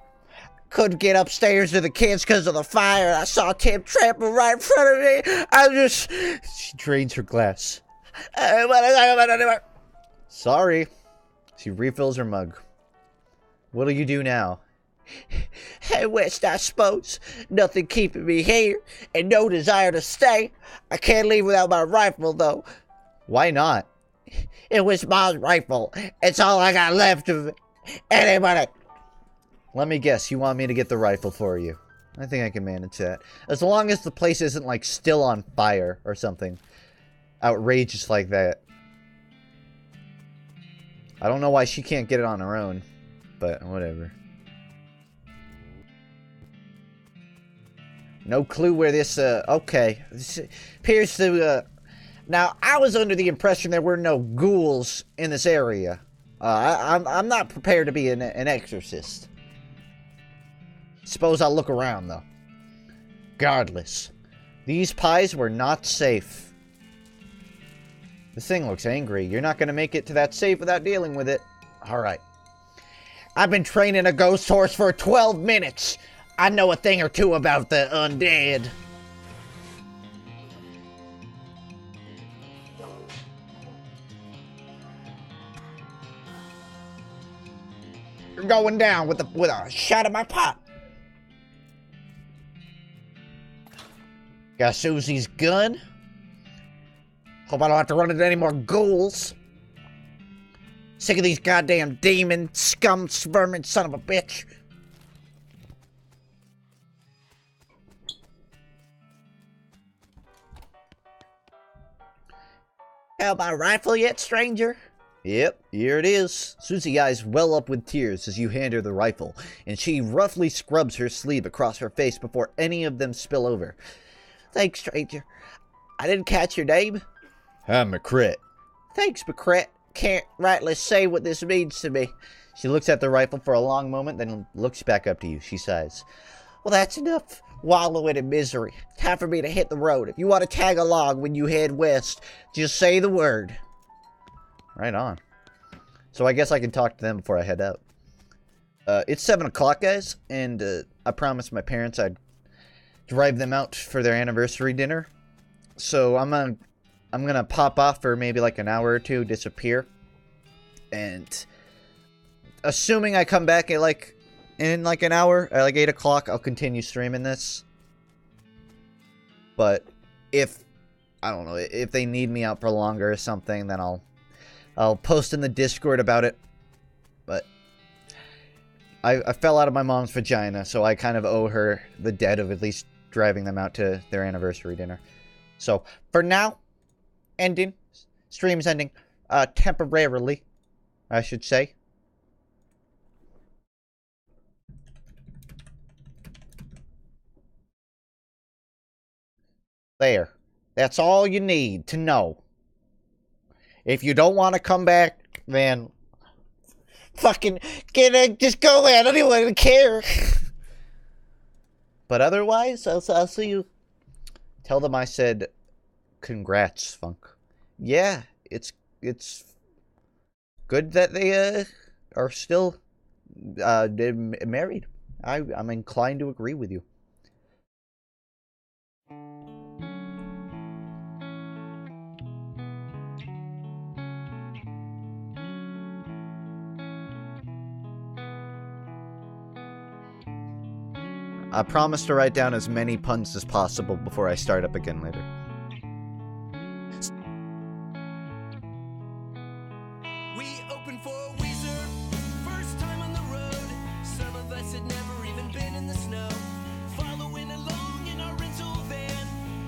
Speaker 2: Couldn't get upstairs to the kids because of the fire. I saw Tim trampling right in front of me. She drains her glass. Sorry. She refills her mug. What'll you do now? Head west, I suppose. Nothing keeping me here, and no desire to stay. I can't leave without my rifle, though. Why not? It was my rifle. It's all I got left of it. Anybody? Let me guess, you want me to get the rifle for you. I think I can manage that. As long as the place isn't, like, still on fire or something outrageous like that. I don't know why she can't get it on her own, but whatever. No clue where this, okay. This appears to, now, I was under the impression there were no ghouls in this area. I'm not prepared to be an exorcist. Suppose I'll look around, though. Regardless, these pies were not safe. This thing looks angry. You're not going to make it to that safe without dealing with it. Alright. I've been training a ghost horse for 12 minutes. I know a thing or two about the undead. You're going down with a shot of my pot. Got Susie's gun. Hope I don't have to run into any more ghouls. Sick of these goddamn demon scum vermin son of a bitch. Have my rifle yet, stranger? Yep, here it is. Susie eyes well up with tears as you hand her the rifle, and she roughly scrubs her sleeve across her face before any of them spill over. Thanks, stranger. I didn't catch your name.
Speaker 3: I'm McCret.
Speaker 2: Thanks, McCret. Can't rightly say what this means to me. She looks at the rifle for a long moment, then looks back up to you. She sighs. Well, that's enough wallowing in misery. Time for me to hit the road. If you want to tag along when you head west, just say the word. Right on. So I guess I can talk to them before I head out. It's 7 o'clock, guys, and I promised my parents I'd drive them out for their anniversary dinner. So I'm gonna pop off for maybe like an hour or two, disappear, and assuming I come back at in an hour at 8 o'clock, I'll continue streaming this. But if I don't know if they need me out for longer or something, then I'll post in the Discord about it. But
Speaker 1: I fell out of my mom's vagina, so I kind of owe her the debt of at least driving them out to their anniversary dinner. So, for now, ending. Stream's ending. Temporarily, I should say. There. That's all you need to know. If you don't want to come back, then fucking just go away. I don't even care. But otherwise, I'll see you. Tell them I said, congrats, Funk. Yeah, it's good that they are still married. I'm inclined to agree with you. I promise to write down as many puns as possible before I start up again later.
Speaker 5: We opened for Weezer, first time on the road. Some of us had never even been in the snow. Following along in our rental van,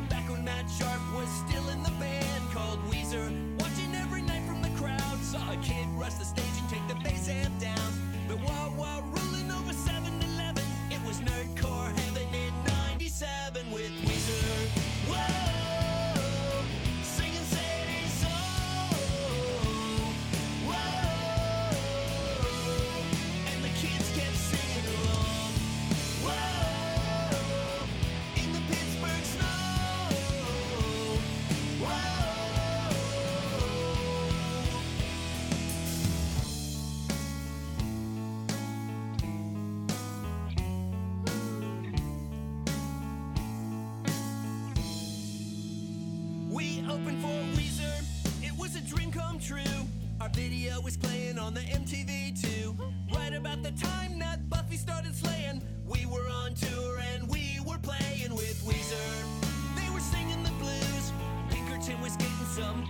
Speaker 5: back when Matt Sharp was still in the band called Weezer. Watching every night from the crowd, saw a kid rush the stage and take the bass amp down. The wah-wah rolling over 7-Eleven, it was nerdcore heaven in 97 with Weezer. Whoa, sing and say so. Whoa, and the kids kept singing along. Whoa, in the Pittsburgh snow. Whoa. We opened for Weezer, it was a dream come true. Our video was playing on the MTV too. Right about the time that Buffy started slaying, we were on tour and we were playing with Weezer. They were singing the blues, Pinkerton was getting some